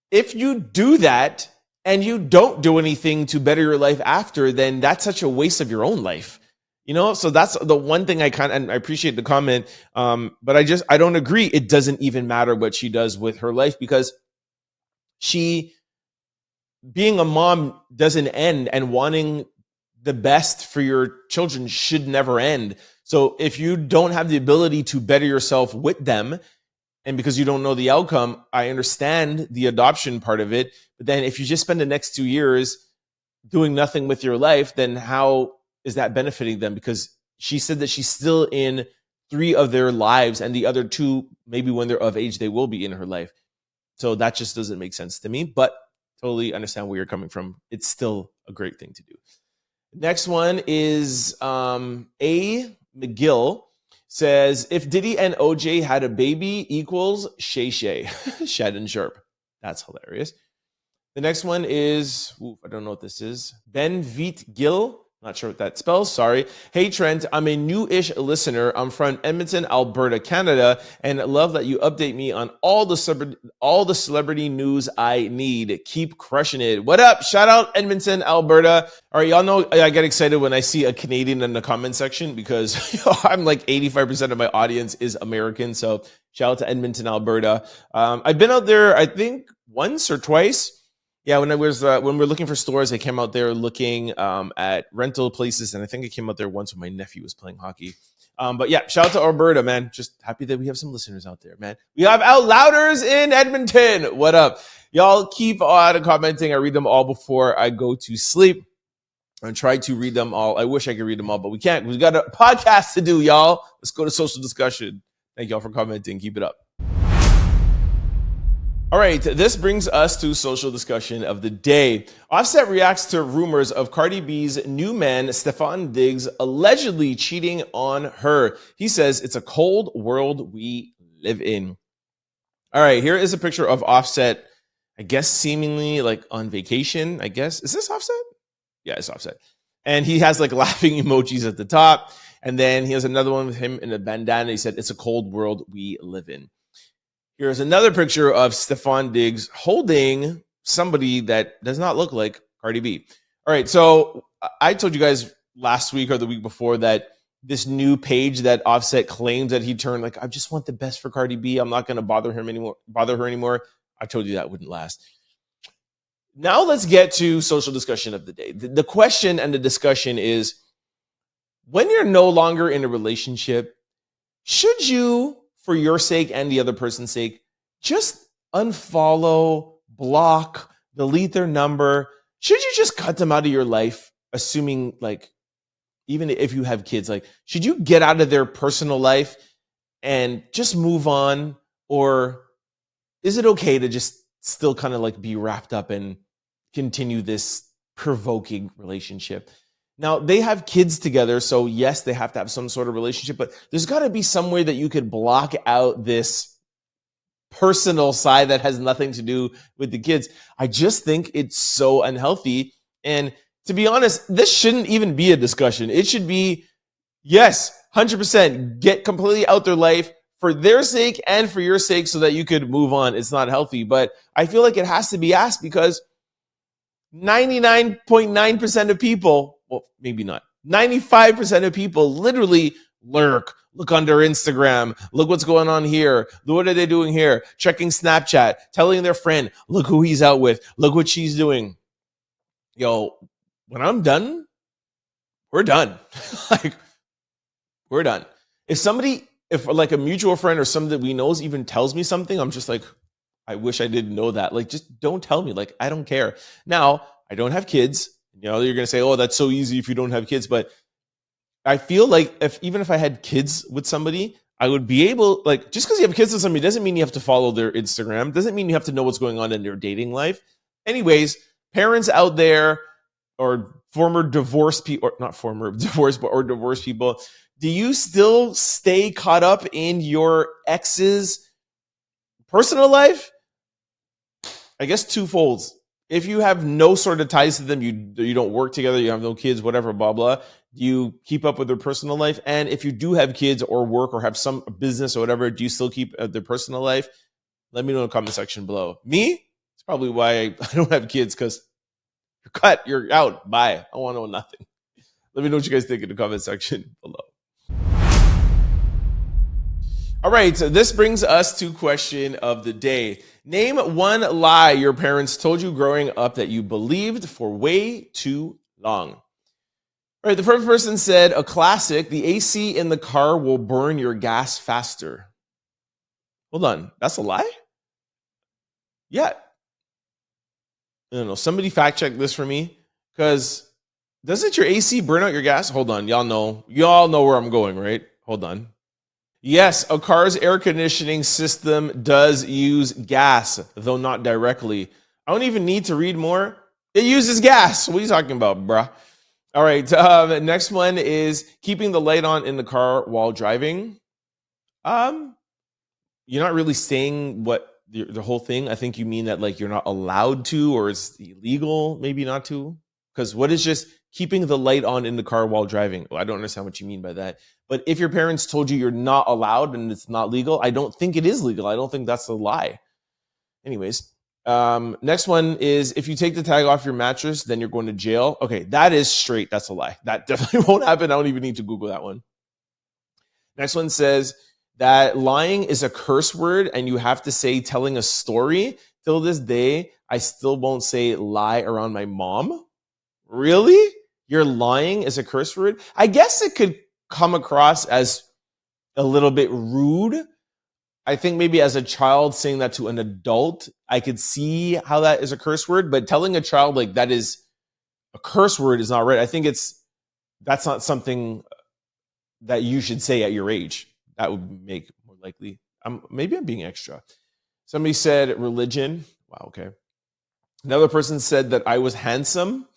if you do that and you don't do anything to better your life after, then that's such a waste of your own life. So that's the one thing and I appreciate the comment. But I don't agree. It doesn't even matter what she does with her life because being a mom doesn't end, and wanting the best for your children should never end. So if you don't have the ability to better yourself with them, and because you don't know the outcome, I understand the adoption part of it. But then if you just spend the next 2 years doing nothing with your life, then how is that benefiting them? Because she said that she's still in 3 of their lives, and the other 2, maybe when they're of age, they will be in her life. So that just doesn't make sense to me, but totally understand where you're coming from. It's still a great thing to do. Next one is A. McGill says, if Diddy and OJ had a baby equals Shay Shay. Shed and Sharp. That's hilarious. The next one is, I don't know what this is. Ben Viet Gill. Not sure what that spells. Sorry. Hey, Trent, I'm a new-ish listener. I'm from Edmonton, Alberta, Canada, and I love that you update me on all the celebrity news I need. Keep crushing it. What up? Shout out Edmonton, Alberta. All right, y'all know I get excited when I see a Canadian in the comment section because I'm like 85% of my audience is American. So shout out to Edmonton, Alberta. I've been out there, I think, once or twice. Yeah, when we're looking for stores, I came out there looking at rental places, and I think I came out there once when my nephew was playing hockey. But yeah, shout out to Alberta, man. Just happy that we have some listeners out there, man. We have Out Louders in Edmonton. What up? Y'all keep on commenting. I read them all before I go to sleep. I try to read them all. I wish I could read them all, but we can't. We've got a podcast to do, y'all. Let's go to social discussion. Thank y'all for commenting. Keep it up. All right, this brings us to social discussion of the day. Offset reacts to rumors of Cardi B's new man, Stefan Diggs, allegedly cheating on her. He says it's a cold world we live in. All right, here is a picture of Offset, I guess seemingly like on vacation, I guess. Is this Offset? Yeah, it's Offset. And he has like laughing emojis at the top. And then he has another one with him in a bandana. He said, it's a cold world we live in. Here's another picture of Stefan Diggs holding somebody that does not look like Cardi B. All right, so I told you guys last week or the week before that this new page that Offset claims that he turned, like, I just want the best for Cardi B. I'm not going to bother her anymore. I told you that wouldn't last. Now let's get to social discussion of the day. The question and the discussion is, when you're no longer in a relationship, should you, for your sake and the other person's sake, just unfollow, block, delete their number? Should you just cut them out of your life, assuming, like, even if you have kids, like, should you get out of their personal life and just move on? Or is it okay to just still kind of like be wrapped up and continue this provoking relationship? Now, they have kids together, so yes, they have to have some sort of relationship, but there's got to be some way that you could block out this personal side that has nothing to do with the kids. I just think it's so unhealthy. And to be honest, this shouldn't even be a discussion. It should be, yes, 100% get completely out their life for their sake and for your sake so that you could move on. It's not healthy, but I feel like it has to be asked because 99.9% of people, well, maybe not, 95% of people literally look on their Instagram, look what's going on here, what are they doing here, checking Snapchat, telling their friend, look who he's out with, look what she's doing. Yo, when I'm done, we're done. Like, we're done. If like a mutual friend or somebody that we know even tells me something, I'm just like, I wish I didn't know that. Like, just don't tell me. Like, I don't care. Now, I don't have kids. You know, you're going to say, oh, that's so easy if you don't have kids. But I feel like even if I had kids with somebody, I would be able, like, just because you have kids with somebody doesn't mean you have to follow their Instagram. Doesn't mean you have to know what's going on in their dating life. Anyways, parents out there or former divorced people, or not former divorced, but or divorced people, do you still stay caught up in your ex's personal life? I guess twofolds. If you have no sort of ties to them, you don't work together, you have no kids, whatever, blah, blah, do you keep up with their personal life? And if you do have kids or work or have some business or whatever, do you still keep their personal life? Let me know in the comment section below. Me? It's probably why I don't have kids, because you're cut, you're out, bye. I want to know nothing. Let me know what you guys think in the comment section below. All right, so this brings us to question of the day. Name one lie your parents told you growing up that you believed for way too long. All right, the first person said, a classic, the AC in the car will burn your gas faster. Hold on, that's a lie? Yeah. I don't know, somebody fact check this for me, because doesn't your AC burn out your gas? Hold on, y'all know where I'm going, right? Hold on. Yes, a car's air conditioning system does use gas, though not directly. I don't even need to read more. It uses gas. What are you talking about, bruh? All right, next one is keeping the light on in the car while driving. You're not really saying what the whole thing. I think you mean that like you're not allowed to, or it's illegal maybe not to. Because what is just keeping the light on in the car while driving? Well, I don't understand what you mean by that. But if your parents told you you're not allowed and it's not legal, I don't think it is legal. I don't think that's a lie. Anyways, next one is if you take the tag off your mattress, then you're going to jail. Okay, that is straight. That's a lie. That definitely won't happen. I don't even need to Google that one. Next one says that lying is a curse word and you have to say telling a story. Till this day, I still won't say lie around my mom. Really? You're lying is a curse word? I guess it could come across as a little bit rude. I think maybe as a child saying that to an adult, I could see how that is a curse word, but telling a child like that is a curse word is not right. I think that's not something that you should say at your age. That would make more likely. Maybe I'm being extra. Somebody said religion. Wow, okay. Another person said that I was handsome.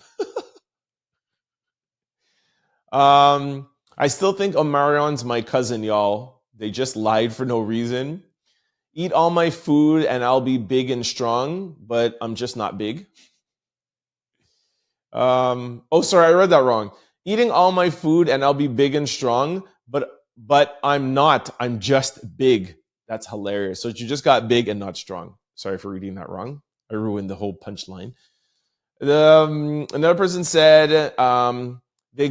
I still think Omarion's my cousin, y'all. They just lied for no reason. Eat all my food and I'll be big and strong, but I'm just not big. Sorry, I read that wrong. Eating all my food and I'll be big and strong, but I'm not. I'm just big. That's hilarious. So you just got big and not strong. Sorry for reading that wrong. I ruined the whole punchline. Another person said they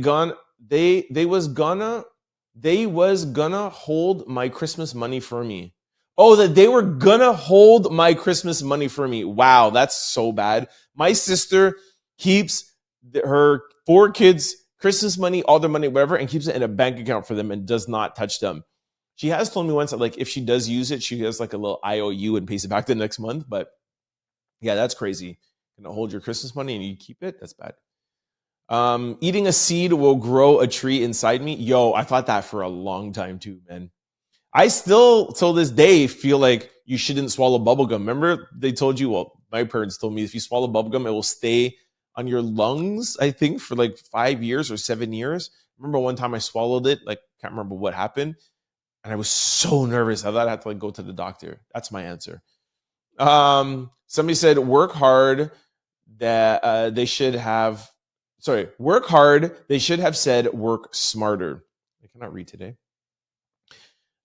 was gonna hold my Christmas money for me. Oh, that they were gonna hold my Christmas money for me. Wow, that's so bad. My sister keeps her 4 kids' Christmas money, all their money, whatever, and keeps it in a bank account for them and does not touch them. She has told me once that like if she does use it, she has like a little IOU and pays it back the next month. But yeah, that's crazy. Gonna hold your Christmas money and you keep it? That's bad. Eating a seed will grow a tree inside me. Yo, I thought that for a long time too, man. I still, till this day, feel like you shouldn't swallow bubblegum. Remember, they told you, well, my parents told me if you swallow bubblegum, it will stay on your lungs, I think, for like 5 years or 7 years. Remember one time I swallowed it, like can't remember what happened. And I was so nervous. I thought I had to like go to the doctor. That's my answer. Somebody said work hard that they should have, work hard. They should have said work smarter. I cannot read today.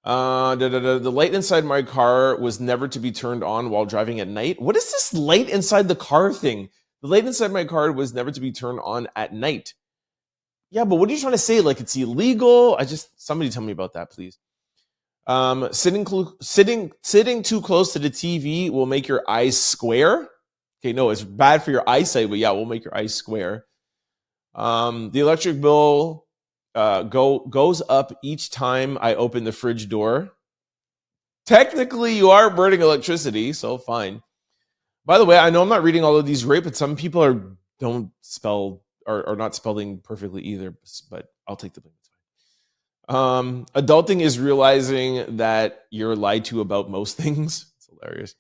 The light inside my car was never to be turned on while driving at night. What is this light inside the car thing? The light inside my car was never to be turned on at night. Yeah, but what are you trying to say? Like it's illegal? Somebody tell me about that, please. Sitting too close to the TV will make your eyes square. Okay, no, it's bad for your eyesight, but yeah, we'll make your eyes square. The electric bill goes up each time I open the fridge door. Technically, you are burning electricity, so fine. By the way, I know I'm not reading all of these right, but some people are not spelling perfectly either, but I'll take the blame. Adulting is realizing that you're lied to about most things. It's hilarious.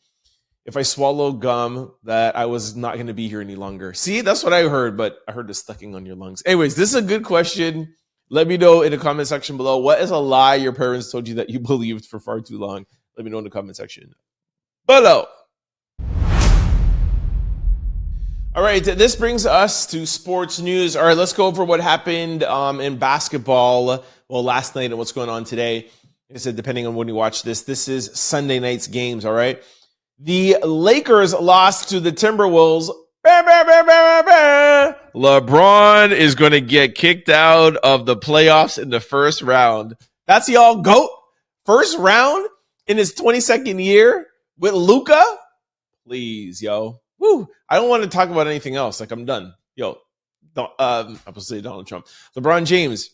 If I swallow gum, that I was not going to be here any longer. See, that's what I heard, but I heard the stucking on your lungs. Anyways, this is a good question. Let me know in the comment section below. What is a lie your parents told you that you believed for far too long? Let me know in the comment section below. All right, this brings us to sports news. All right, let's go over what happened in basketball, last night and what's going on today. Like I said, depending on when you watch this is Sunday night's games, all right? The Lakers lost to the Timberwolves. LeBron is going to get kicked out of the playoffs in the first round. That's y'all GOAT. First round in his 22nd year with Luka? Please, yo. Woo. I don't want to talk about anything else. Like, I'm done. Yo, I was say Donald Trump. LeBron James,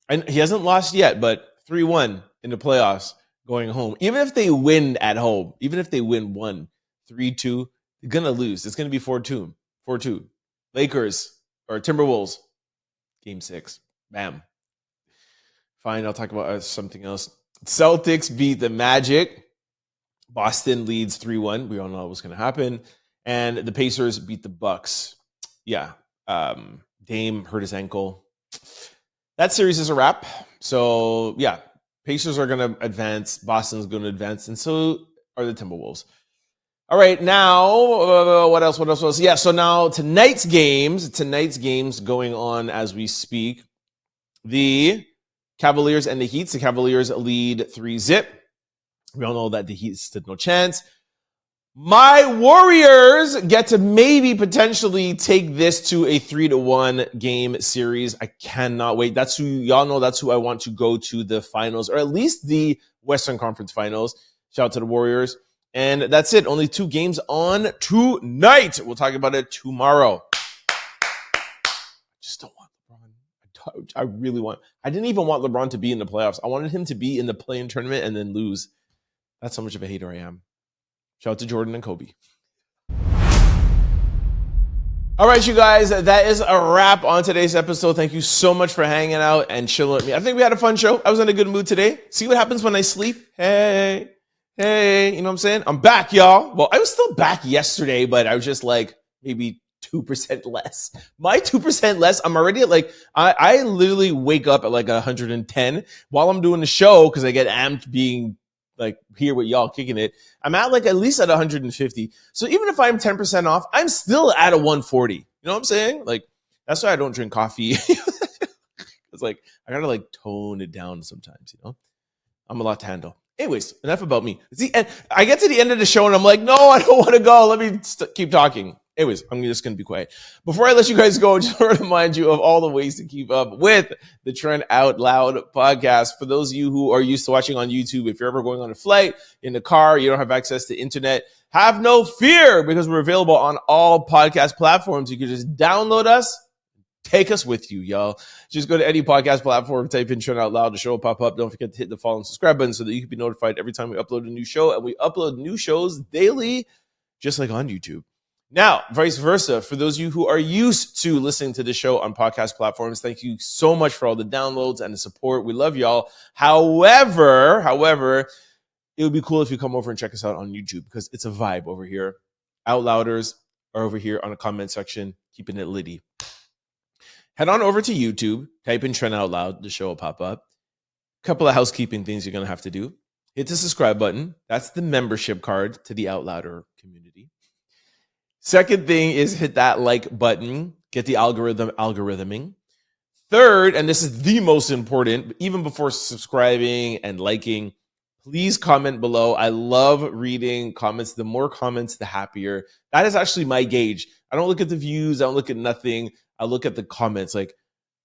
and he hasn't lost yet, but 3-1 in the playoffs going home. Even if they win at home, even if they win 3-2, they're going to lose. It's going to be 4-2. 4-2. Lakers or Timberwolves, game 6. Bam. Fine, I'll talk about something else. Celtics beat the Magic. Boston leads 3-1. We all know what's going to happen. And the Pacers beat the Bucks. Yeah. Dame hurt his ankle. That series is a wrap. So, yeah. Pacers are going to advance. Boston's going to advance. And so are the Timberwolves. All right. Now, what else? Yeah. So now tonight's games going on as we speak. The Cavaliers and the Heat. The Cavaliers lead 3-0. We all know that the Heat stood no chance. My Warriors get to maybe potentially take this to a 3-1 game series. I cannot wait. That's who I want to go to the finals, or at least the Western Conference Finals. Shout out to the Warriors. And that's it. Only 2 games on tonight. We'll talk about it tomorrow. I just don't want LeBron. I didn't even want LeBron to be in the playoffs. I wanted him to be in the play-in tournament and then lose. That's how much of a hater I am. Shout out to Jordan and Kobe. All right, you guys, that is a wrap on today's episode. Thank you so much for hanging out and chilling with me. I think we had a fun show. I was in a good mood today. See what happens when I sleep? Hey, you know what I'm saying? I'm back, y'all. Well, I was still back yesterday, but I was just like maybe 2% less. My 2% less, I'm already at I literally wake up at 110 while I'm doing the show because I get amped being here with y'all kicking it. I'm at at least at 150. So even if I'm 10% off, I'm still at a 140. You know what I'm saying? That's why I don't drink coffee. It's I gotta tone it down sometimes, you know? I'm a lot to handle. Anyways, enough about me. See, and I get to the end of the show and I'm like, no, I don't want to go. Let me keep talking. Anyways, I'm just going to be quiet. Before I let you guys go, I just want to remind you of all the ways to keep up with the Trent Out Loud podcast. For those of you who are used to watching on YouTube, if you're ever going on a flight, in the car, you don't have access to internet, have no fear because we're available on all podcast platforms. You can just download us, take us with you, y'all. Just go to any podcast platform, type in Trent Out Loud, the show will pop up. Don't forget to hit the follow and subscribe button so that you can be notified every time we upload a new show. And we upload new shows daily, just like on YouTube. Now, vice versa, for those of you who are used to listening to the show on podcast platforms, thank you so much for all the downloads and the support. We love y'all. However, it would be cool if you come over and check us out on YouTube because it's a vibe over here. Out Louders, are over here on the comment section, keeping it litty. Head on over to YouTube, type in Trent Out Loud, the show will pop up. Couple of housekeeping things you're going to have to do. Hit the subscribe button. That's the membership card to the Out Louder community. Second thing is hit that like button. Get the algorithming. Third, and this is the most important, even before subscribing and liking, please comment below. I love reading comments. The more comments, the happier. That is actually my gauge. I don't look at the views. I don't look at nothing. I look at the comments. Like,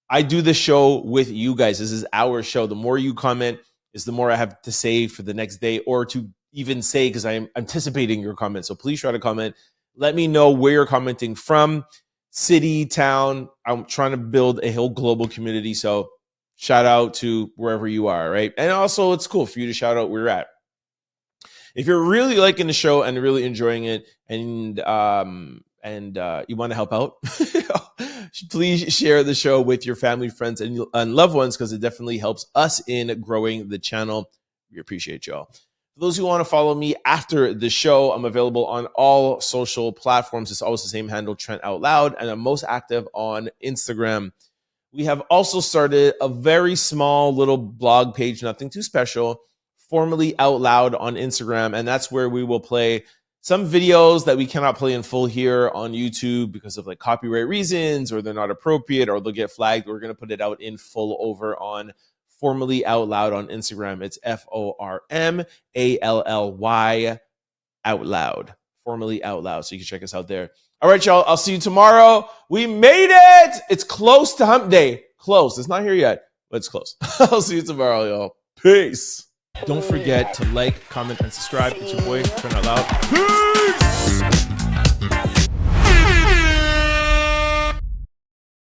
I do the show with you guys. This is our show. The more you comment is the more I have to say for the next day, or to even say, because I am anticipating your comments. So please try to comment. Let me know where you're commenting from, city, town. I'm trying to build a whole global community. So shout out to wherever you are, right? And also, it's cool for you to shout out where you're at. If you're really liking the show and really enjoying it, and you want to help out, please share the show with your family, friends, and loved ones, because it definitely helps us in growing the channel. We appreciate y'all. For those who want to follow me after the show, I'm available on all social platforms. It's always the same handle, Trent Out Loud, and I'm most active on Instagram. We have also started a very small little blog page, nothing too special, formerly Out Loud on Instagram, and that's where we will play some videos that we cannot play in full here on YouTube because of like copyright reasons, or they're not appropriate, or they'll get flagged. We're going to put it out in full over on Formerly Out Loud on Instagram. It's FORMALLY Out Loud. Formerly Out Loud. So you can check us out there. All right, y'all. I'll see you tomorrow. We made it. It's close to hump day. Close. It's not here yet, but it's close. I'll see you tomorrow, y'all. Peace. Don't forget to like, comment, and subscribe. It's your boy, Trent Out Loud. Peace.